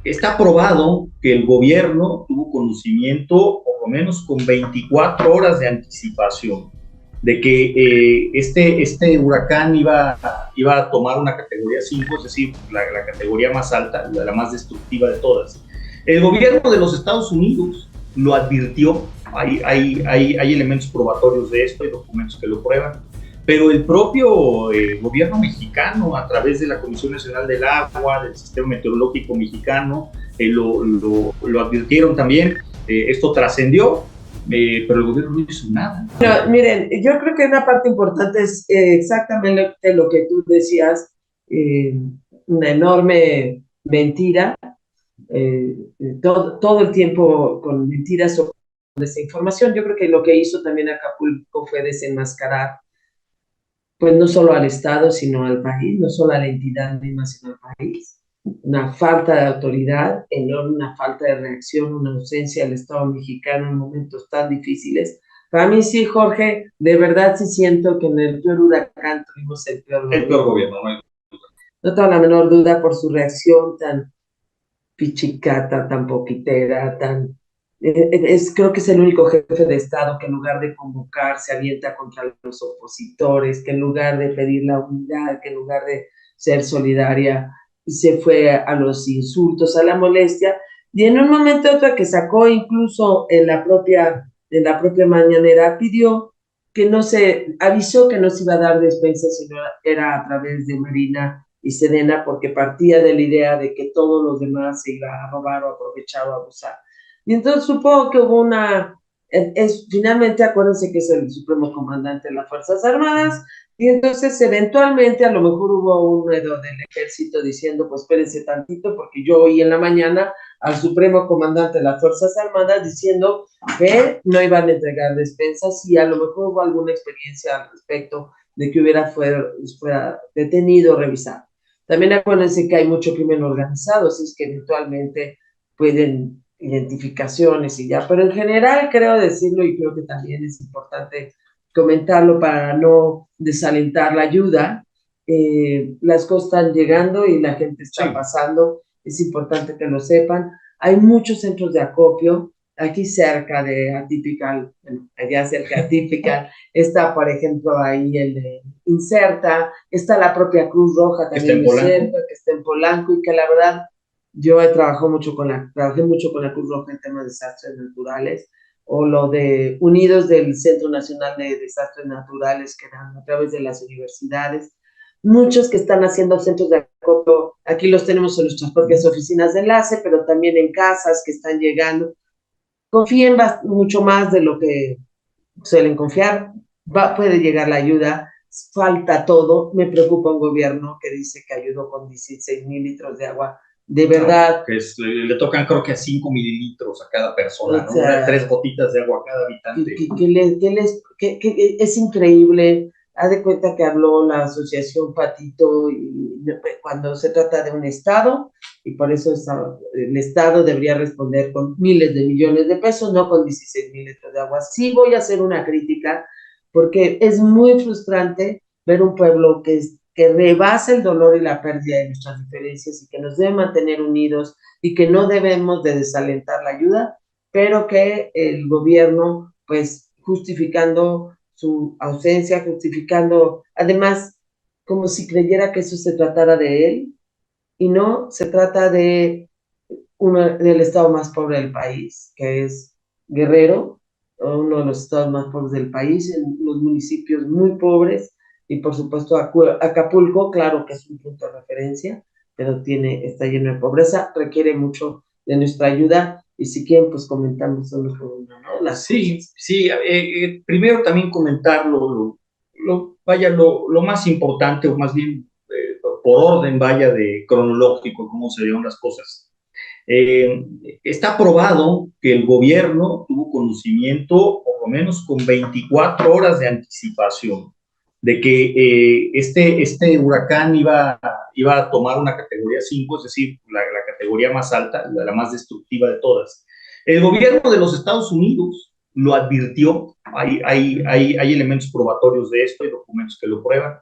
Está probado que el gobierno tuvo conocimiento, por lo menos con 24 horas de anticipación, de que este huracán iba a tomar una categoría 5, es decir, la categoría más alta, la más destructiva de todas. El gobierno de los Estados Unidos lo advirtió, hay elementos probatorios de esto, hay documentos que lo prueban, pero el propio gobierno mexicano, a través de la Comisión Nacional del Agua, del Sistema Meteorológico Mexicano, lo advirtieron también. Esto trascendió, pero el gobierno no hizo nada. No, miren, yo creo que una parte importante es exactamente lo que tú decías, eh, una enorme mentira, todo el tiempo con mentiras sobre desinformación. Yo creo que lo que hizo también Acapulco fue desenmascarar, pues no solo al Estado, sino al país, no solo a la entidad misma, sino al país. Una falta de autoridad, enorme, una falta de reacción, una ausencia del Estado mexicano en momentos tan difíciles. Para mí sí, Jorge, de verdad sí siento que en el peor huracán tuvimos el peor gobierno. ¿No? No tengo la menor duda por su reacción tan pichicata, tan poquitera, creo que es el único jefe de Estado que en lugar de convocar se avienta contra los opositores, que en lugar de pedir la unidad, que en lugar de ser solidaria, se fue a los insultos, a la molestia, y en un momento otro que sacó incluso en la propia mañanera, pidió que no se, avisó que no se iba a dar despensa, sino era a través de Marina y Sedena, porque partía de la idea de que todos los demás se iban a robar o aprovechar o abusar. Y entonces supongo que hubo finalmente acuérdense que es el supremo comandante de las Fuerzas Armadas, y entonces eventualmente a lo mejor hubo un dedo del ejército diciendo, pues espérense tantito, porque yo oí en la mañana al supremo comandante de las Fuerzas Armadas diciendo que no iban a entregar despensas, y a lo mejor hubo alguna experiencia al respecto de que fuera detenido o revisado. También acuérdense que hay mucho crimen organizado, así es que eventualmente pueden identificaciones y ya, pero en general creo decirlo, y creo que también es importante comentarlo para no desalentar la ayuda. Las cosas están llegando y la gente está pasando, es importante que lo sepan. Hay muchos centros de acopio, aquí cerca de Atypical, bueno, allá cerca de Atypical, está por ejemplo ahí el de Inserta, está la propia Cruz Roja también muy cerca, que está en Polanco, y que la verdad yo trabajé mucho con la Cruz Roja en temas de desastres naturales, o lo de Unidos del Centro Nacional de Desastres Naturales, que eran a través de las universidades. Muchos que están haciendo centros de acopio, aquí los tenemos en nuestras propias oficinas de enlace, pero también en casas que están llegando. Confíen mucho más de lo que suelen confiar, puede llegar la ayuda, falta todo. Me preocupa un gobierno que dice que ayudó con 16,000 litros de agua. De verdad. Que le tocan creo que a 5 mililitros a cada persona, o sea, ¿no? 3 gotitas de agua a cada habitante. Que es increíble. Haz de cuenta que habló la asociación Patito, y cuando se trata de un Estado, y por eso el Estado debería responder con miles de millones de pesos, no con 16,000 litros de agua. Sí voy a hacer una crítica, porque es muy frustrante ver un pueblo que rebasa el dolor y la pérdida de nuestras diferencias, y que nos debe mantener unidos, y que no debemos de desalentar la ayuda, pero que el gobierno, pues justificando su ausencia, justificando, además, como si creyera que eso se tratara de él, y no, se trata del estado más pobre del país, que es Guerrero, uno de los estados más pobres del país, en los municipios muy pobres, y por supuesto Acapulco, claro que es un punto de referencia, pero está lleno de pobreza, requiere mucho de nuestra ayuda, y si quieren, pues comentamos uno por uno, ¿no? Sí, primero también comentar lo más importante, o más bien por orden, vaya, de cronológico, cómo se dieron las cosas. Está probado que el gobierno tuvo conocimiento, por lo menos con 24 horas de anticipación, de que este huracán iba a tomar una categoría 5, es decir, la categoría más alta, la más destructiva de todas. El gobierno de los Estados Unidos lo advirtió, hay elementos probatorios de esto, hay documentos que lo prueban,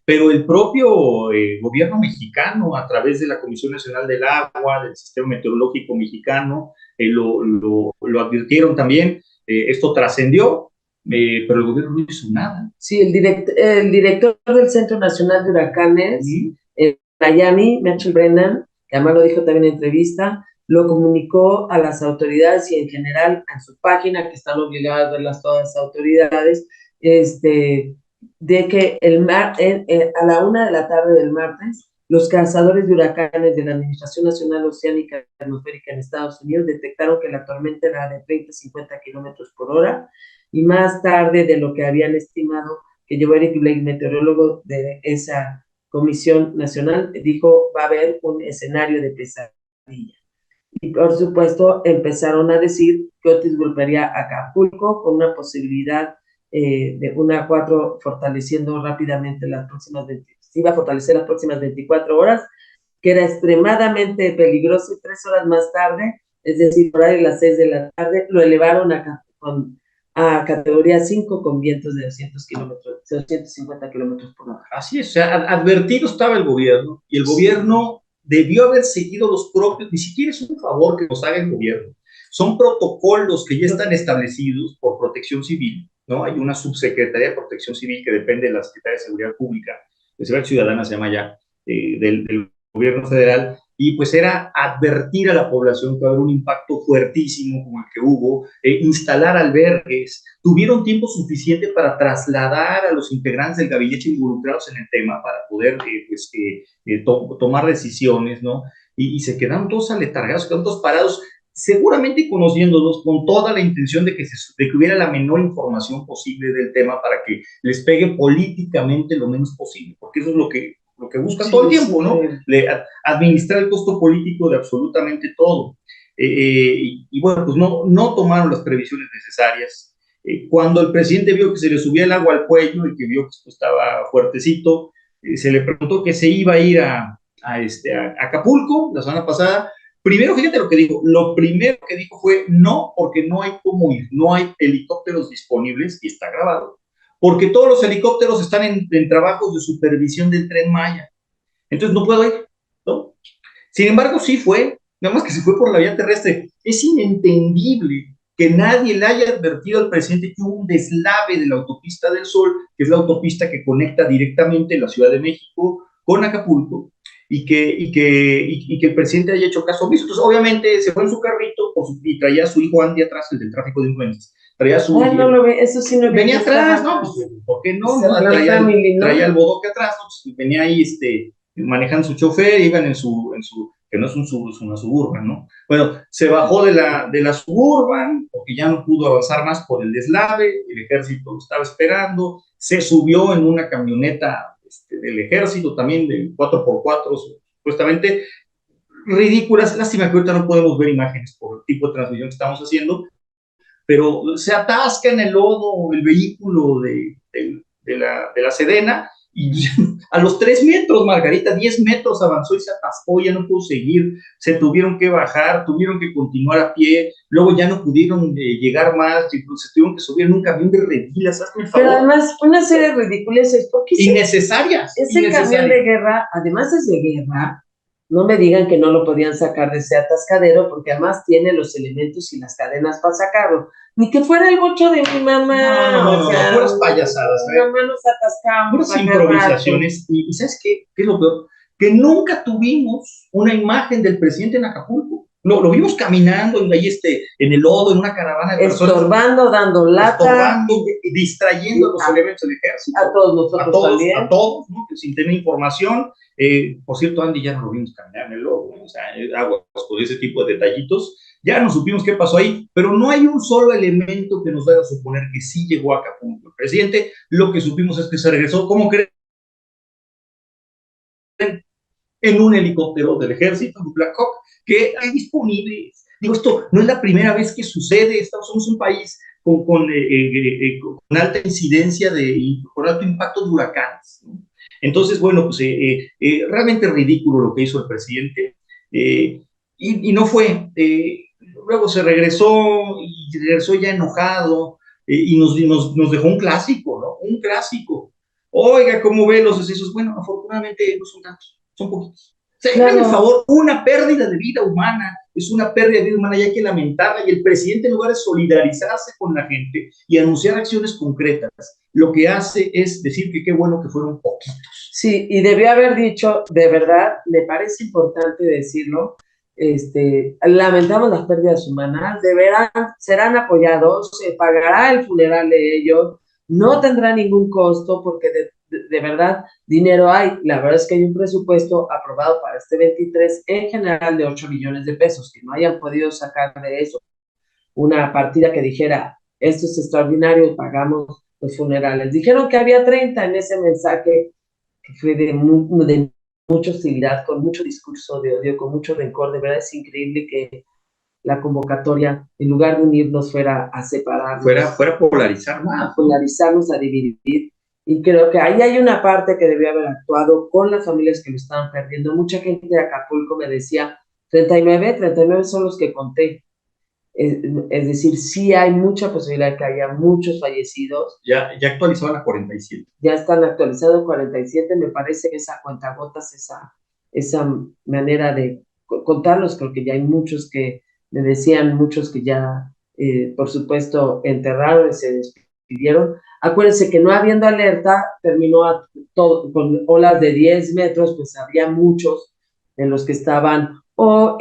pero el propio gobierno mexicano, a través de la Comisión Nacional del Agua, del Sistema Meteorológico Mexicano, lo advirtieron también. Esto trascendió, pero el gobierno no hizo nada. Sí, el director del Centro Nacional de Huracanes, Miami, Mitchell Brennan, que además lo dijo también en entrevista, lo comunicó a las autoridades y en general en su página, que están obligadas a verlas todas las autoridades, de que a la 1 de la tarde del martes, los cazadores de huracanes de la Administración Nacional Oceánica y Atmosférica en Estados Unidos detectaron que la tormenta era de 30 a 50 kilómetros por hora, y más tarde de lo que habían estimado, que Joe Eric Blake, meteorólogo de esa Comisión Nacional, dijo va a haber un escenario de pesadilla. Y por supuesto empezaron a decir que Otis golpearía a Acapulco con una posibilidad de una 4 fortaleciendo rápidamente las próximas 20, iba a fortalecer las próximas 24 horas, que era extremadamente peligroso, y 3 horas más tarde, es decir, por ahí a las 6 de la tarde, lo elevaron a categoría 5 con vientos de 250 kilómetros por hora. Así es, o sea, advertido estaba el gobierno, y el gobierno debió haber seguido los propios, ni siquiera es un favor que nos haga el gobierno, son protocolos que ya están establecidos por Protección Civil, ¿no? Hay una subsecretaría de Protección Civil que depende de la Secretaría de Seguridad Pública, de Seguridad Ciudadana se llama ya, del gobierno federal, y pues era advertir a la población que va a haber un impacto fuertísimo como el que hubo, instalar albergues, tuvieron tiempo suficiente para trasladar a los integrantes del gabinete involucrados en el tema para poder tomar decisiones, ¿no? Y se quedaron todos aletargados, quedaron todos parados, seguramente conociéndolos con toda la intención de que hubiera la menor información posible del tema para que les pegue políticamente lo menos posible, porque eso es lo que buscan todo el tiempo, ¿no? Administrar el costo político de absolutamente todo. Y bueno, pues no tomaron las previsiones necesarias. Cuando el presidente vio que se le subía el agua al cuello y que vio que estaba fuertecito, se le preguntó que se iba a ir a Acapulco la semana pasada. Primero, fíjate lo que dijo. Lo primero que dijo fue no, porque no hay cómo ir, no hay helicópteros disponibles, y está grabado, porque todos los helicópteros están en trabajos de supervisión del Tren Maya. Entonces no puedo ir, ¿no? Sin embargo, sí fue, nada más que se fue por la vía terrestre. Es inentendible que nadie le haya advertido al presidente que hubo un deslave de la autopista del Sol, que es la autopista que conecta directamente la Ciudad de México con Acapulco, y que el presidente haya hecho caso omiso. Entonces, obviamente, se fue en su carrito y traía a su hijo Andy atrás, el del tráfico de influencias. Traía a su... Ay, no lo ve, eso sí no venía atrás, ¿no? Pues, ¿por qué no? Traía el bodoque atrás, ¿no? Pues, venía ahí manejando su chofer, iban en su que no es una Suburban, ¿no? Bueno, se bajó de la Suburban porque ya no pudo avanzar más por el deslave, el ejército lo estaba esperando, se subió en una camioneta del ejército también, de 4x4, supuestamente ridículas. Lástima que ahorita no podemos ver imágenes por el tipo de transmisión que estamos haciendo, pero se atasca en el lodo el vehículo de la Sedena, y a los 3 metros, Margarita, 10 metros avanzó y se atascó, ya no pudo seguir, se tuvieron que bajar, tuvieron que continuar a pie, luego ya no pudieron llegar más, se tuvieron que subir en un camión de redilas, hazme el favor. Pero además, una serie de ridiculeces, porque innecesarias. Ese camión de guerra, además es de guerra, no me digan que no lo podían sacar de ese atascadero, porque además tiene los elementos y las cadenas para sacarlo. Ni que fuera el bocho de mi mamá. No, puras payasadas. Mi mamá nos atascamos. Puras improvisaciones. Y ¿sabes qué? ¿Qué es lo peor? Que nunca tuvimos una imagen del presidente en Acapulco. Lo vimos caminando ahí en el lodo, en una caravana de personas. Estorbando, dando lata. Distrayendo a los elementos del ejército. A todos nosotros también. A todos, ¿no? Sin tener información. Por cierto, Andy ya no lo vimos caminar en el lodo. O sea, aguas por ese tipo de detallitos. Ya no supimos qué pasó ahí, pero no hay un solo elemento que nos haga suponer que sí llegó a Acapulco el presidente. Lo que supimos es que se regresó, ¿cómo creen? En un helicóptero del ejército, un Black Hawk, que hay disponibles. Digo, esto no es la primera vez que sucede. Somos un país con alta incidencia, con alto impacto de huracanes, ¿no? Entonces, bueno, pues realmente ridículo lo que hizo el presidente, y no fue. Luego se regresó, ya enojado, y nos dejó un clásico, ¿no? Un clásico. Oiga, ¿cómo ve los decesos? Bueno, afortunadamente no son tantos, son poquitos. O sea, háganme el Claro, favor, una pérdida de vida humana es una pérdida de vida humana y hay que lamentarla. Y el presidente, en lugar de solidarizarse con la gente y anunciar acciones concretas, lo que hace es decir que qué bueno que fueron poquitos. sí, y debió haber dicho, de verdad, me parece importante decirlo, lamentamos las pérdidas humanas, deberán, serán apoyados, se pagará el funeral de ellos, no tendrá ningún costo porque de verdad dinero hay. La verdad es que hay un presupuesto aprobado para este 23 en general de 8 millones de pesos, que no hayan podido sacar de eso una partida que dijera, esto es extraordinario, pagamos los funerales. Dijeron que había 30 en ese mensaje que fue de mucha hostilidad, con mucho discurso de odio, con mucho rencor. De verdad es increíble que la convocatoria, en lugar de unirnos, fuera a separarnos, fuera a polarizar más, a polarizarnos, a dividir. Y creo que ahí hay una parte que debió haber actuado con las familias que lo estaban perdiendo. Mucha gente de Acapulco me decía, 39 son los que conté. Es decir, sí hay mucha posibilidad de que haya muchos fallecidos. Ya actualizaban a 47. Ya están actualizados 47, me parece que esa cuentagotas, esa manera de contarlos, creo que ya hay muchos que me decían, muchos que ya, por supuesto, enterraron y se despidieron. Acuérdense que no habiendo alerta, terminó todo, con olas de 10 metros, pues había muchos de los que estaban o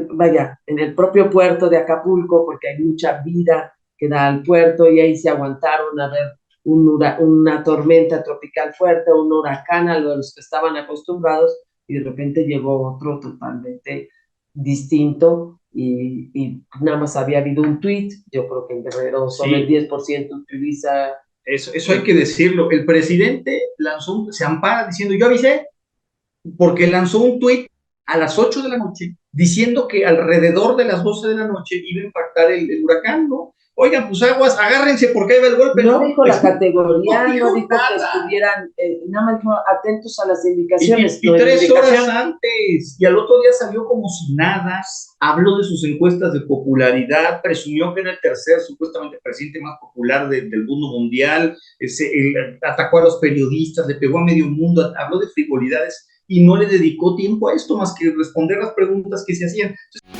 vaya, en el propio puerto de Acapulco, porque hay mucha vida que da al puerto y ahí se aguantaron a ver una tormenta tropical fuerte, un huracán a los que estaban acostumbrados y de repente llegó otro totalmente distinto y nada más había habido un tweet. Yo creo que en Guerrero solo el 10% utiliza. Eso hay que decirlo. El presidente se ampara diciendo, yo avisé, porque lanzó un tuit a las 8 de la noche diciendo que alrededor de las 12 de la noche iba a impactar el huracán, ¿no? Oigan, pues aguas, agárrense porque ahí va el golpe. No dijo la categoría, no no dijo que estuvieran, nada más dijo atentos a las indicaciones. Y 3 horas antes, y al otro día salió como si nada, habló de sus encuestas de popularidad, presumió que era el tercer supuestamente presidente más popular del mundo mundial, atacó a los periodistas, le pegó a medio mundo, habló de frivolidades y no le dedicó tiempo a esto más que responder las preguntas que se hacían. Entonces,